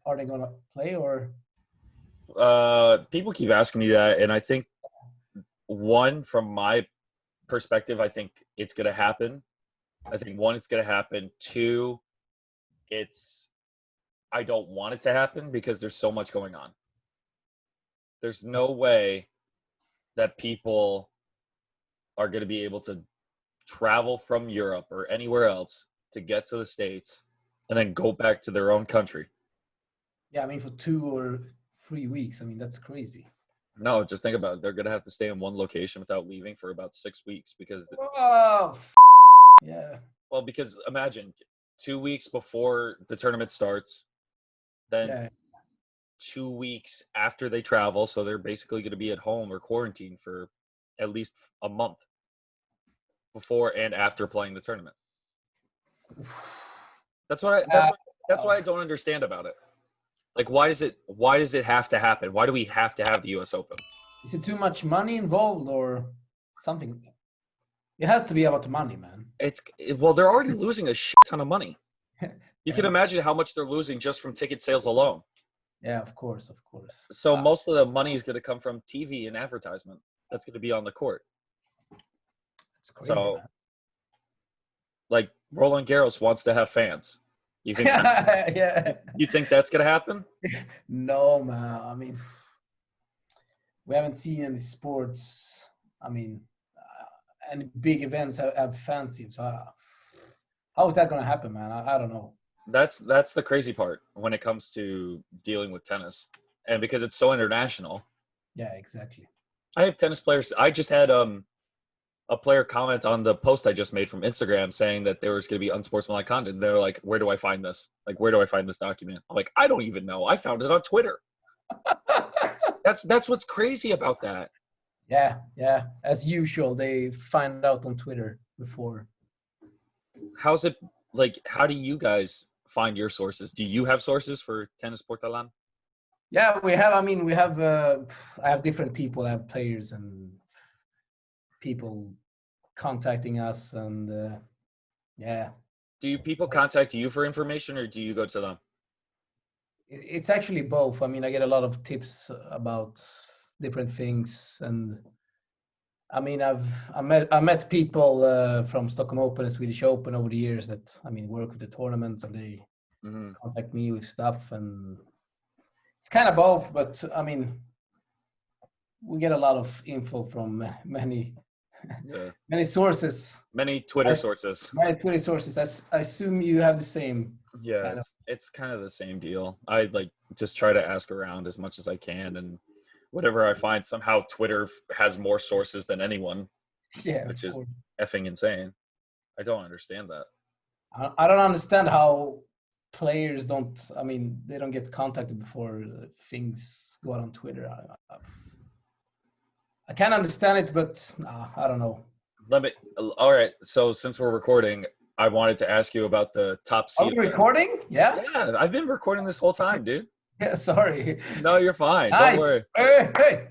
Are they gonna play or? People keep asking me that, and I think from my perspective, I think it's gonna happen. I think one, it's gonna happen. Two, I don't want it to happen because there's so much going on. There's no way that people are going to be able to travel from Europe or anywhere else to get to the States and then go back to their own country. Yeah, I mean, for 2 or 3 weeks. I mean, that's crazy. No, just think about it. They're going to have to stay in one location without leaving for about 6 weeks because yeah. Well, because imagine 2 weeks before the tournament starts, then 2 weeks after they travel, so they're basically going to be at home or quarantined for at least a month before and after playing the tournament. That's why I don't understand about it. Like, why does it have to happen? Why do we have to have the US Open? Is it too much money involved or something? It has to be about the money, man. Well, they're already losing a shit ton of money. You can imagine how much they're losing just from ticket sales alone. Yeah, of course. So most of the money is going to come from TV and advertisement. That's going to be on the court. It's crazy, man. Like Roland Garros wants to have fans. You think? You think that's going to happen? No, man. I mean, we haven't seen any sports. I mean, any big events have fans in. So how is that going to happen, man? I don't know. That's the crazy part when it comes to dealing with tennis, and because it's so international. Yeah, exactly. I have tennis players. I just had a player comment on the post I just made from Instagram saying that there was going to be unsportsmanlike content. And they're like, "Where do I find this? Like, where do I find this document?" I'm like, "I don't even know. I found it on Twitter." That's what's crazy about that. Yeah. As usual, they find out on Twitter before. How's it like? How do you guys find your sources? Do you have sources for Tennisportalen? Yeah, we have. I mean, we have. I have different people. I have players and people contacting us, and yeah. Do people contact you for information, or do you go to them? It's actually both. I mean, I get a lot of tips about different things, and I mean, I met people from Stockholm Open and Swedish Open over the years that work with the tournaments, and they contact me with stuff, and it's kind of both. But I mean, we get a lot of info from many sources, many Twitter sources. Many Twitter sources. I assume you have the same. Yeah, it's kind of the same deal. I just try to ask around as much as I can, and whatever I find, somehow Twitter has more sources than anyone. Yeah, which is effing insane. I don't understand that. I don't understand how players don't. I mean, they don't get contacted before things go out on Twitter. I can't understand it, but I don't know. All right. So since we're recording, I wanted to ask you about the top seed. Are we recording? Yeah. Yeah, I've been recording this whole time, dude. Yeah, sorry. No, you're fine. Nice. Don't worry. Hey.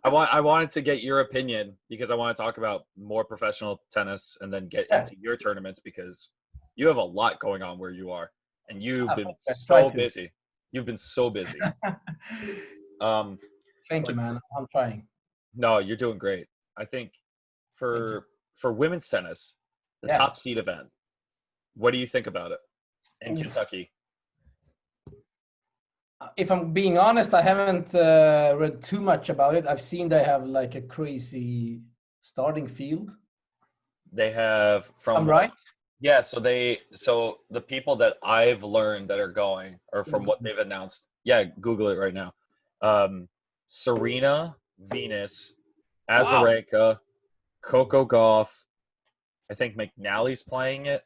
I wanted to get your opinion because I want to talk about more professional tennis and then get into your tournaments because you have a lot going on where you are, and you've been so busy. You've been so busy. Thank you, man. I'm trying. No, you're doing great. I think for women's tennis, the top seed event, what do you think about it in Kentucky? If I'm being honest, I haven't read too much about it. I've seen they have like a crazy starting field. They have I'm right? Yeah, so the people that I've learned that are going, or from what they've announced, Google it right now. Serena, Venus, Azarenka, Coco Gauff. I think McNally's playing it.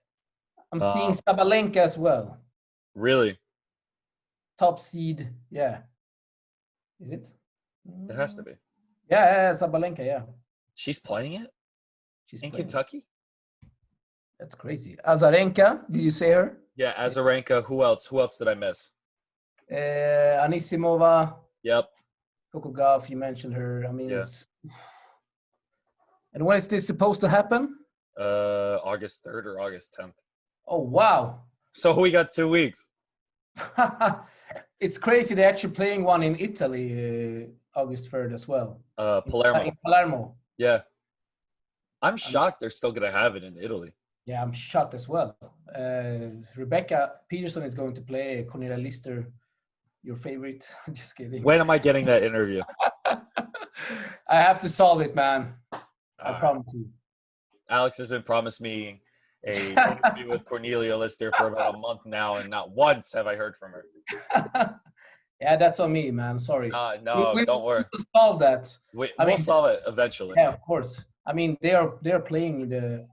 I'm seeing Sabalenka as well. Really? Top seed, yeah. Is it? It has to be. Yeah, Sabalenka, yeah. She's playing it? She's in Kentucky? That's crazy. Azarenka, did you say her? Yeah, Azarenka. Who else? Who else did I miss? Anisimova. Yep. Coco Gauff, you mentioned her. I mean, it's... And when is this supposed to happen? August 3rd or August 10th. Oh, wow. So we got 2 weeks. It's crazy. They're actually playing one in Italy, August 3rd as well. Palermo. In Palermo. Yeah. I'm shocked they're still going to have it in Italy. Yeah, I'm shocked as well. Rebecca Peterson is going to play Cornelia Lister, your favorite. Just kidding. When am I getting that interview? I have to solve it, man. I promise you. Alex has been promised me a interview with Cornelia Lister for about a month now, and not once have I heard from her. Yeah, that's on me, man. Sorry. No, don't worry. We'll solve that. We'll solve it eventually. Yeah, of course. I mean, they're playing the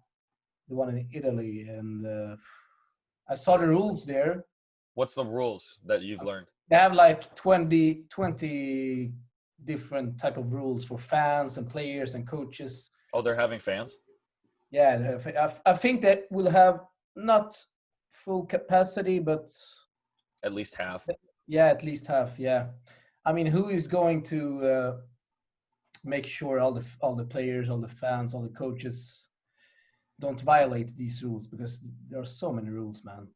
one in Italy, and I saw the rules there. What's the rules that you've learned? They have like 20 different type of rules for fans and players and coaches. Oh, they're having fans? Yeah, I think that we'll have not full capacity, but at least half. Yeah, at least half. Yeah, I mean, who is going to make sure all the players, all the fans, all the coaches don't violate these rules, because there are so many rules, man.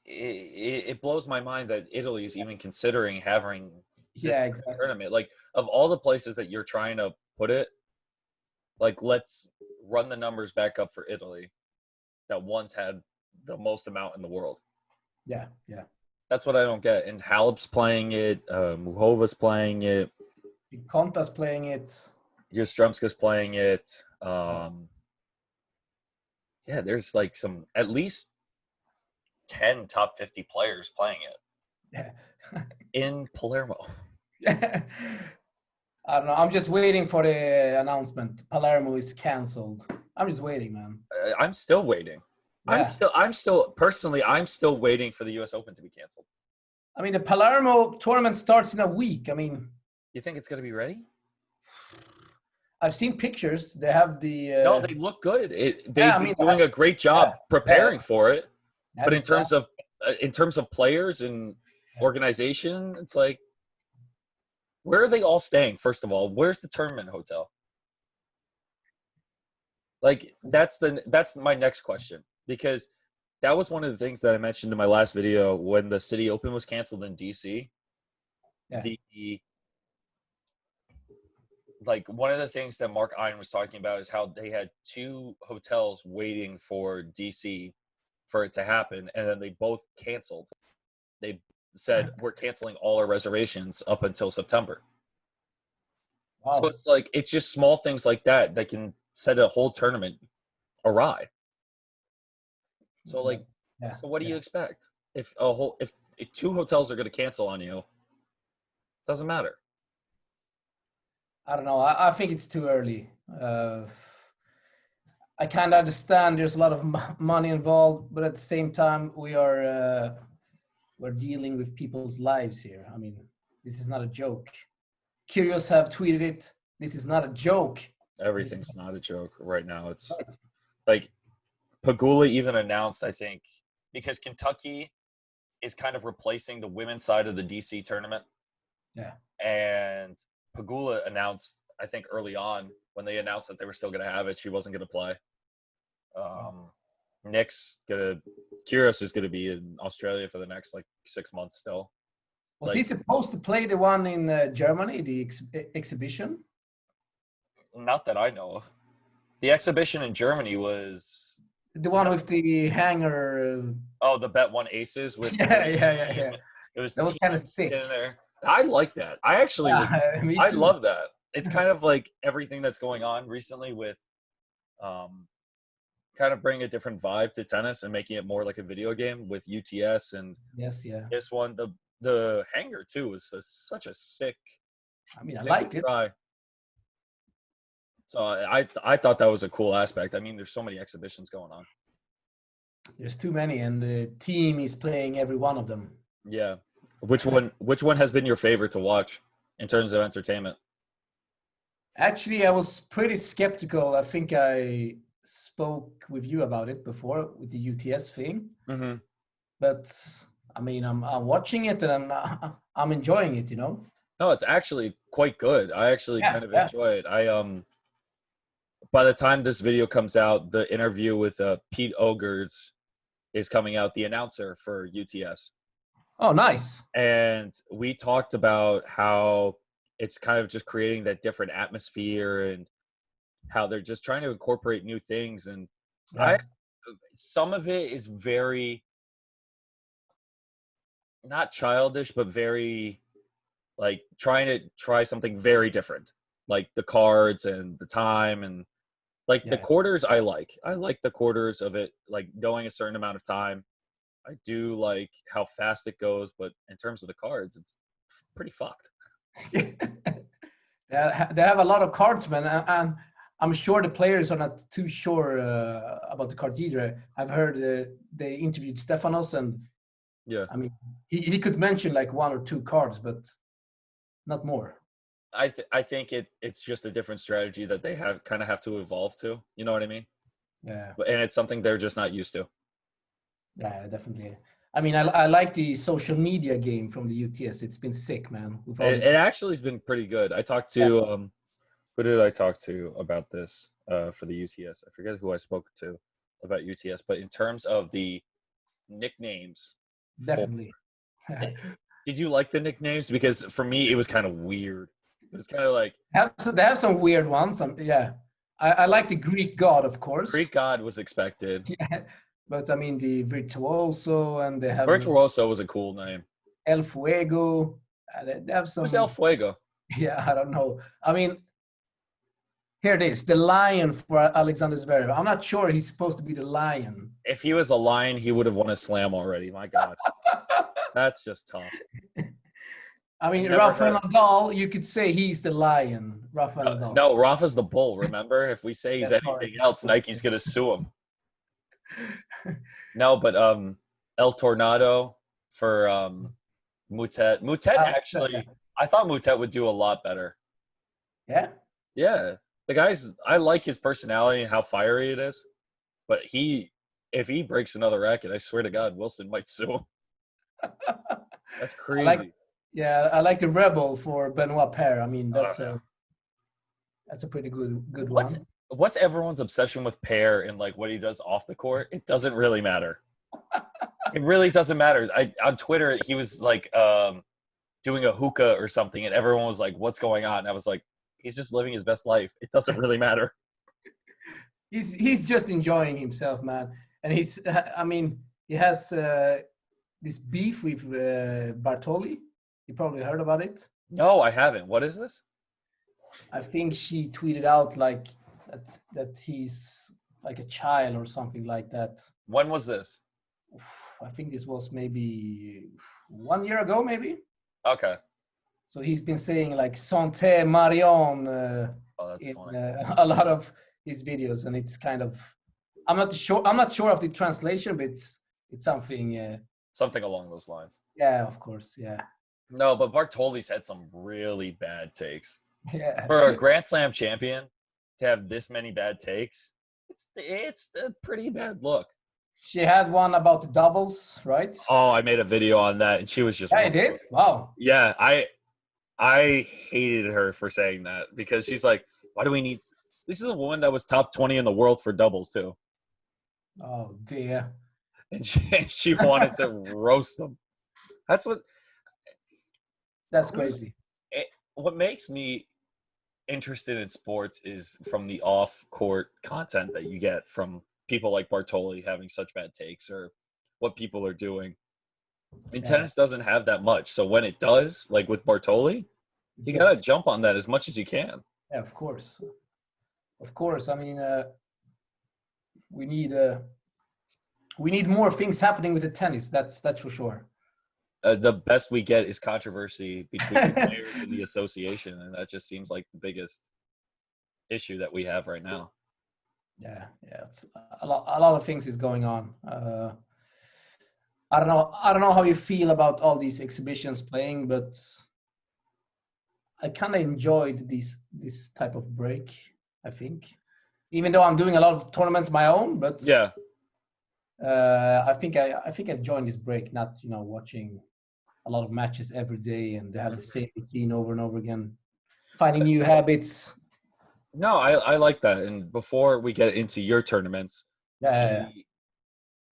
It blows my mind that Italy is even considering having this exactly. tournament. Like, of all the places that you're trying to put it, like, let's run the numbers back up for Italy that once had the most amount in the world. Yeah. That's what I don't get. And Halep's playing it. Muhova's playing it. Konta's playing it. Strumska's playing it. Yeah, there's like at least 10 top 50 players playing it. Yeah. In Palermo. I don't know. I'm just waiting for the announcement. Palermo is canceled. I'm just waiting, man. I'm still waiting. Yeah. I'm still personally, I'm still waiting for the US Open to be canceled. I mean, the Palermo tournament starts in a week. I mean, you think it's going to be ready? I've seen pictures. They have the no, they look good. They've been doing a great job preparing for it. But in terms of players and organization, it's like, where are they all staying? First of all, where's the tournament hotel? Like, that's my next question, because that was one of the things that I mentioned in my last video when the City Open was canceled in DC. Yeah. Like, one of the things that Mark Ein was talking about is how they had 2 hotels waiting for DC for it to happen, and then they both canceled. They said, we're canceling all our reservations up until September. Wow. So it's like, it's just small things like that that can set a whole tournament awry. So like, so what do you expect? If 2 hotels are going to cancel on you, doesn't matter. I don't know. I think it's too early. I kind of understand there's a lot of money involved, but at the same time, we're dealing with people's lives here. I mean, this is not a joke. Curious have tweeted it. This is not a joke. Everything's not a joke right now. It's like Pegula even announced, I think, because Kentucky is kind of replacing the women's side of the DC tournament. Yeah. And Pegula announced, I think early on, when they announced that they were still going to have it, she wasn't going to play. Kyrgios is going to be in Australia for the next 6 months still. Was he supposed to play the one in Germany, the exhibition? Not that I know of. The exhibition in Germany was the one with the hanger. Oh, the Bet One Aces with. Yeah. It was. That was kind of sick. In there. I like that. I actually was. I love that. It's kind of like everything that's going on recently with, kind of bringing a different vibe to tennis and making it more like a video game with UTS and. Yes. Yeah. This one, the hanger too was such a sick. I mean, I liked it. So I thought that was a cool aspect. I mean, there's so many exhibitions going on. There's too many, and the team is playing every one of them. Yeah. Which one has been your favorite to watch in terms of entertainment? Actually, I was pretty skeptical. I think I spoke with you about it before with the UTS thing. Mm-hmm. But I mean, I'm watching it and I'm enjoying it. You know. No, it's actually quite good. I actually kind of enjoy it. By the time this video comes out, the interview with Pete Ogers is coming out, the announcer for UTS. Oh, nice. And we talked about how it's kind of just creating that different atmosphere and how they're just trying to incorporate new things. And Yeah. some of it is very not childish, but very like trying to try something very different, like the cards and the time and like the Yeah. quarters. I like the quarters of it, like going a certain amount of time. I do like how fast it goes, but in terms of the cards, it's pretty fucked. They have a lot of cards, man, and I'm sure the players are not too sure about the cards either. I've heard they interviewed Stefanos, and Yeah. I mean, he could mention like one or two cards, but not more. I think it's just a different strategy that they have to evolve to. You know what I mean? Yeah, And it's something they're just not used to. yeah, definitely. I mean, I like the social media game from the UTS. It's been sick, man. With all It actually has been pretty good. I talked to who did I talk to about this for the UTS? I forget who I spoke to about UTS, but in terms of the nicknames for definitely. did you like the nicknames? Because for me, it was kind of weird. It was kind of like They have some weird ones. Yeah, I like the Greek god, of course. Greek God was expected. Yeah, but I mean the virtuoso, and they have Virtuoso was a cool name. El Fuego. They have Who's El some. Fuego? Yeah, I don't know. I mean, here it is, the lion for Alexander Zverev. I'm not sure he's supposed to be the lion. If he was a lion, he would have won a slam already. My God, that's just tough. I mean, Never Rafael heard- Nadal, you could say he's the lion. Rafael Nadal. No, Rafa's the bull. Remember, if we say he's Yeah, anything sorry. else, Nike's gonna sue him. No, but El Tornado for Mutet. Mutet actually, I thought Mutet would do a lot better. Yeah. Yeah, the guy's. I like his personality and how fiery it is. But if he breaks another racket, I swear to God, Wilson might sue him. That's crazy. I like the rebel for Benoit Paire. I mean, that's yeah. a pretty good one. What's everyone's obsession with Paire and like what he does off the court? It doesn't really matter. It really doesn't matter. On Twitter, he was like doing a hookah or something, and everyone was like, "What's going on?" And I was like, "He's just living his best life. It doesn't really matter." He's just enjoying himself, man. And I mean, he has this beef with Bartoli. You probably heard about it. No, I haven't. What is this? I think she tweeted out like that he's like a child or something like that. When was this? I think this was maybe 1 year ago, maybe. Okay. So he's been saying like Santé Marion That's in funny. a lot of his videos, and it's kind of I'm not sure of the translation, but it's something. Something along those lines. Yeah, of course. Yeah. No, but Bartoli's had some really bad takes. Yeah. For a Grand Slam champion to have this many bad takes, it's a pretty bad look. She had one about the doubles, right? Oh, I made a video on that, and she was just. Yeah, I did. Wow. Yeah, I hated her for saying that because she's like, why do we need? This is a woman that was top 20 in the world for doubles too, Oh dear. and she wanted to roast them. That's crazy. what makes me interested in sports is from the off-court content that you get from people like Bartoli having such bad takes or what people are doing. And tennis doesn't have that much. So when it does, like with Bartoli, you got to jump on that as much as you can. Yeah, of course. Of course. I mean, we need more things happening with the tennis. That's for sure. The best we get is controversy between the players and the association, and that just seems like the biggest issue that we have right now. Yeah, it's a lot of things is going on. I don't know how you feel about all these exhibitions playing, but I kind of enjoyed this type of break. I think, even though I'm doing a lot of tournaments my own, but yeah, I think I joined this break, not watching a lot of matches every day and they have the same routine over and over again, finding new habits. No, I like that. And before we get into your tournaments, I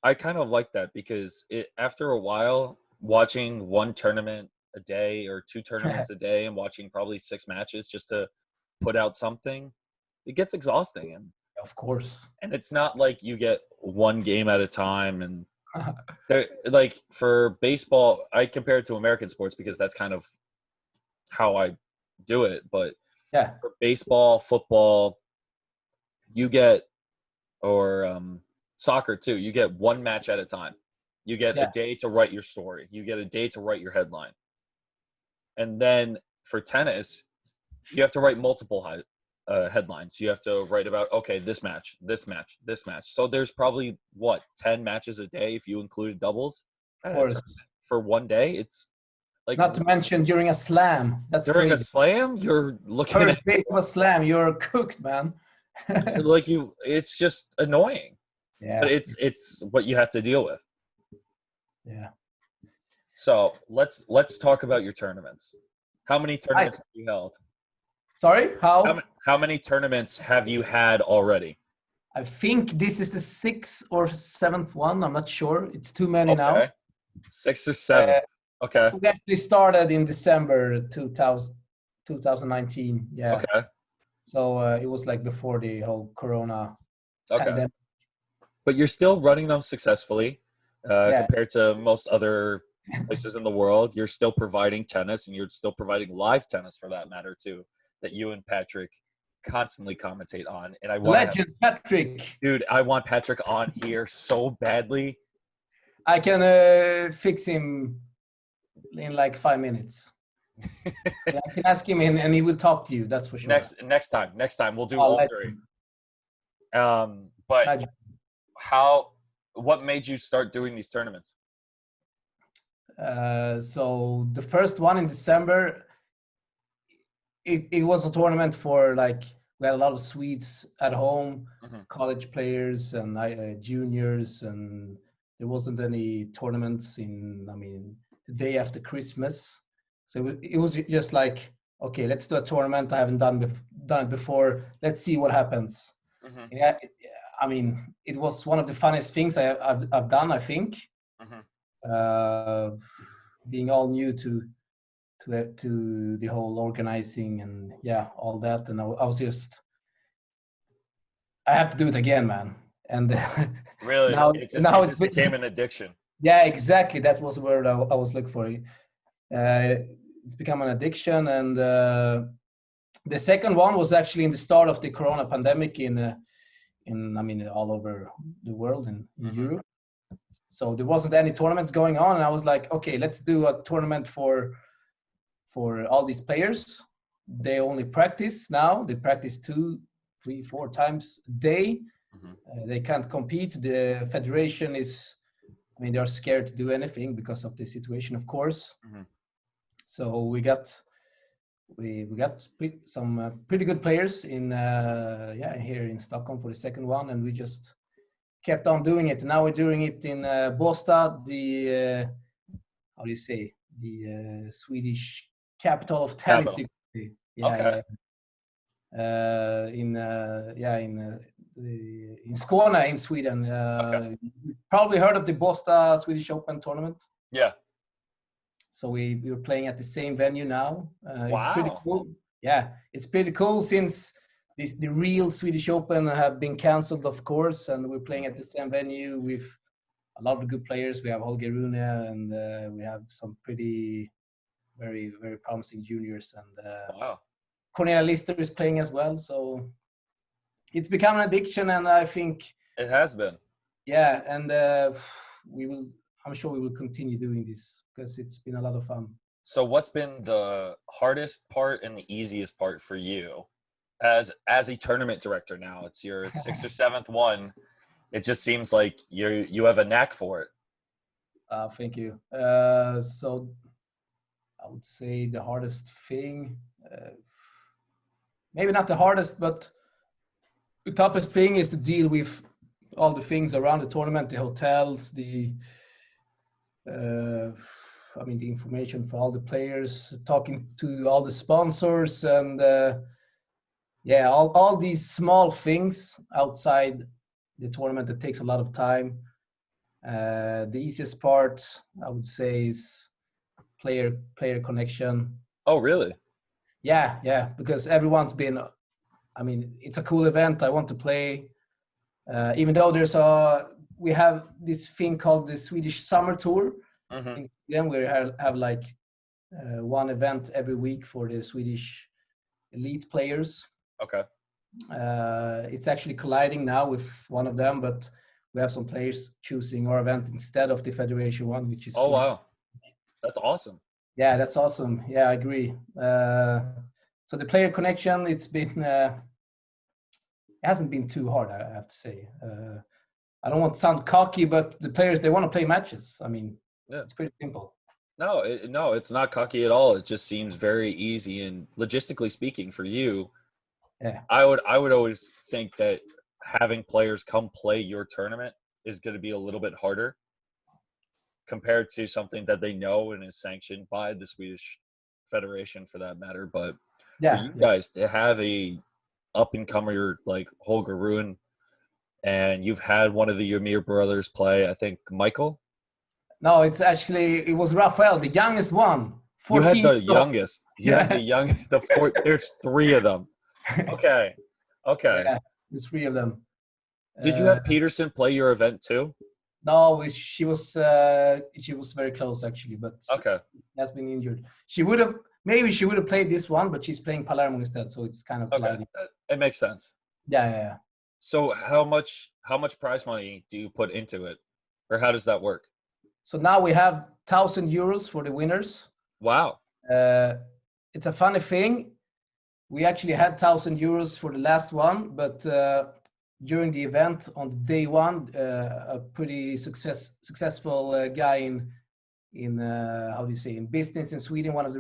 I kind of like that because after a while, watching one tournament a day or two tournaments a day and watching probably 6 matches just to put out something, it gets exhausting. Of course. And it's not like you get one game at a time. And like for baseball, I compare it to American sports because that's kind of how I do it. But yeah, for baseball, football, you get, or soccer too, you get one match at a time. You get a day to write your story. You get a day to write your headline. And then for tennis, you have to write multiple headlines. You have to write about, okay, this match, this match, this match. So there's probably, 10 matches a day if you include doubles? Of course. For one day, it's like... Not to mention during a slam. That's during crazy. a slam, you're looking First base of a slam, you're cooked, man. like it's just annoying. Yeah. But it's what you have to deal with. Yeah. So let's talk about your tournaments. How many tournaments have you held? Sorry, How many tournaments have you had already? I think this is the 6th or 7th one. I'm not sure. It's too many now. 6 or 7. Okay. We actually started in December 2019. Yeah. Okay. So it was like before the whole Corona pandemic. But you're still running them successfully compared to most other places in the world. You're still providing tennis, and you're still providing live tennis for that matter too, that you and Patrick constantly commentate on. And I want Patrick. Dude, I want Patrick on here so badly. I can fix him in like 5 minutes. I can ask him and he will talk to you. That's for sure. Next time we'll do all 3. But Magic. What made you start doing these tournaments? So the first one in December, it was a tournament for like, we had a lot of Swedes at home, college players and juniors, and there wasn't any tournaments the day after Christmas. So it was just like, okay, let's do a tournament. I haven't done it before. Let's see what happens. Yeah, it was one of the funnest things I've done, I think. Being all new to the whole organizing and all that, and I have to do it again, man. And really, it just became an addiction. Yeah, exactly. That was the word I was looking for. It's become an addiction, and the second one was actually in the start of the Corona pandemic in all over the world in Europe. So there wasn't any tournaments going on, and I was like, okay, let's do a tournament for all these players. They only practice now. They practice 2, 3, 4 times a day. They can't compete. The federation is, they are scared to do anything because of the situation, of course. So we got some pretty good players in here in Stockholm for the second one, and we just kept on doing it. Now we're doing it in Båstad, the how do you say, the Swedish capital of tennis. In Skåne in Sweden. You probably heard of the Båstad Swedish Open tournament. Yeah. So we were playing at the same venue now. Wow. It's pretty cool. Yeah, it's pretty cool since the real Swedish Open have been cancelled, of course, and we're playing at the same venue with a lot of good players. We have Holger Rune, and we have some pretty, very, very promising juniors. And Cornelia Lister is playing as well. So it's become an addiction, and I think it has been. Yeah, and I'm sure we will continue doing this because it's been a lot of fun. So what's been the hardest part and the easiest part for you as a tournament director now? It's your 6th or 7th one. It just seems like you have a knack for it. Thank you. So I would say the hardest thing, maybe not the hardest, but the toughest thing is to deal with all the things around the tournament, the hotels, the information for all the players, talking to all the sponsors, and all these small things outside the tournament that takes a lot of time. The easiest part, I would say, is player connection. Oh, really? Yeah, because everyone's been. I mean, it's a cool event. I want to play, even though we have this thing called the Swedish Summer Tour. Mm-hmm. Then we have like one event every week for the Swedish elite players. Okay. It's actually colliding now with one of them, but we have some players choosing our event instead of the Federation one, which is Wow, that's awesome. Yeah, that's awesome. Yeah, I agree. So the player connection, it hasn't been too hard, I have to say. I don't want to sound cocky, but the players, they want to play matches. I mean, It's pretty simple. No, it's not cocky at all. It just seems very easy, and logistically speaking, for you, yeah, I would always think that having players come play your tournament is going to be a little bit harder compared to something that they know and is sanctioned by the Swedish Federation, for that matter. But for you guys to have a up and comer like Holger Rune, and you've had one of the Ymir brothers play, I think Michael. No, it was Rafael, the youngest one. You had the youngest. You had the young. There's three of them. Okay. Yeah, there's three of them. Did you have Peterson play your event too? No, she was very close actually, but okay, has been injured. She would have played this one, but she's playing Palermo instead, so it's kind of okay. It makes sense. Yeah. So how much prize money do you put into it, or how does that work? So now we have 1,000 euros for the winners. Wow. It's a funny thing. We actually had 1,000 euros for the last one, but during the event on day one, a pretty successful guy in how do you say, in business in Sweden, one of the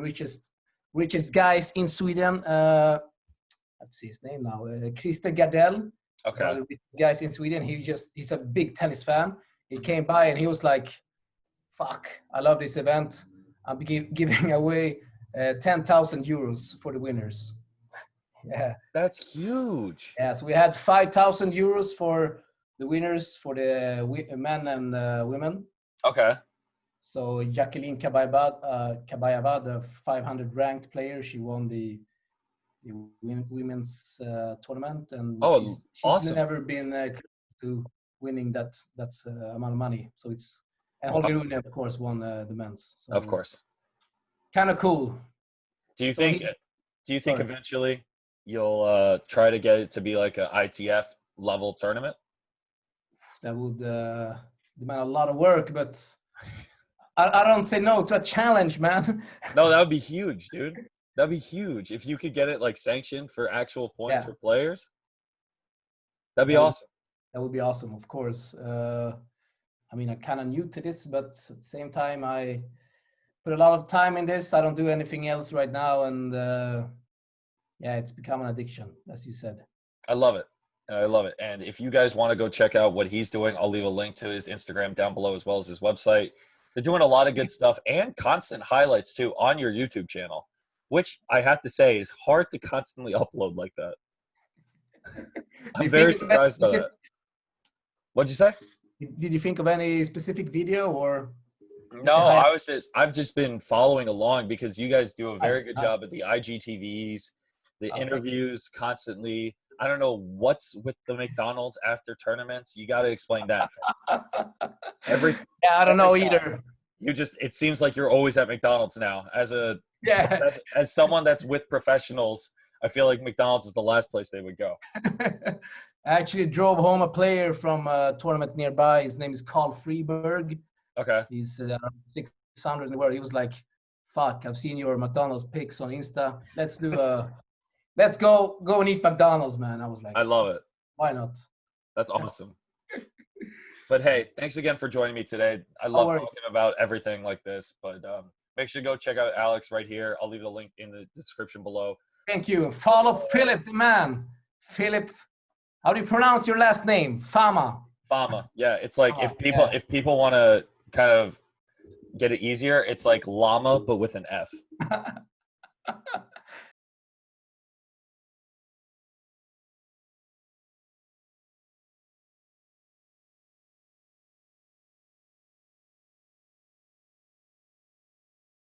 richest guys in Sweden. Let's see his name now. Christer Gardell. Okay. One of the guys in Sweden. He's a big tennis fan. He came by and he was like, "Fuck, I love this event. I'm giving away 10,000 euros for the winners." Yeah, that's huge. Yeah, so we had 5,000 euros for the winners for the men and women. Okay. So Jacqueline Kabayavad, the 500 ranked player, she won the women's tournament, and she's awesome. Never been close to winning that amount of money. So and Holger Rune, of course, won the men's. So of course. Kind of cool. Do you think eventually you'll try to get it to be like a ITF level tournament? That would demand a lot of work, but I don't say no to a challenge, man. No, that would be huge, dude. That'd be huge if you could get it like sanctioned for actual points for players. That'd be awesome. That would be awesome, of course. I mean, I'm kind of new to this, but at the same time, I put a lot of time in this. I don't do anything else right now, and it's become an addiction, as you said. I love it. And if you guys want to go check out what he's doing, I'll leave a link to his Instagram down below as well as his website. They're doing a lot of good stuff and constant highlights too on your YouTube channel, which I have to say is hard to constantly upload like that. I'm very surprised by that. What'd you say? Did you think of any specific video or? No, I've just been following along because you guys do a very good job at the IGTVs, the interviews constantly. I don't know what's with the McDonald's after tournaments. You got to explain that first. I don't know either. It seems like you're always at McDonald's now. As someone that's with professionals, I feel like McDonald's is the last place they would go. I actually drove home a player from a tournament nearby. His name is Carl Freeberg. Okay. He's 600 in the world. He was like, "Fuck, I've seen your McDonald's pics on Insta. Let's go and eat McDonald's, man." I was like, I love it. Why not? That's awesome. But hey, thanks again for joining me today. I love talking about everything like this, but make sure to go check out Alex right here. I'll leave the link in the description below. Thank you. Follow Philip, the man. Philip, how do you pronounce your last name? Fama. Yeah, it's like if people want to kind of get it easier, it's like llama but with an F.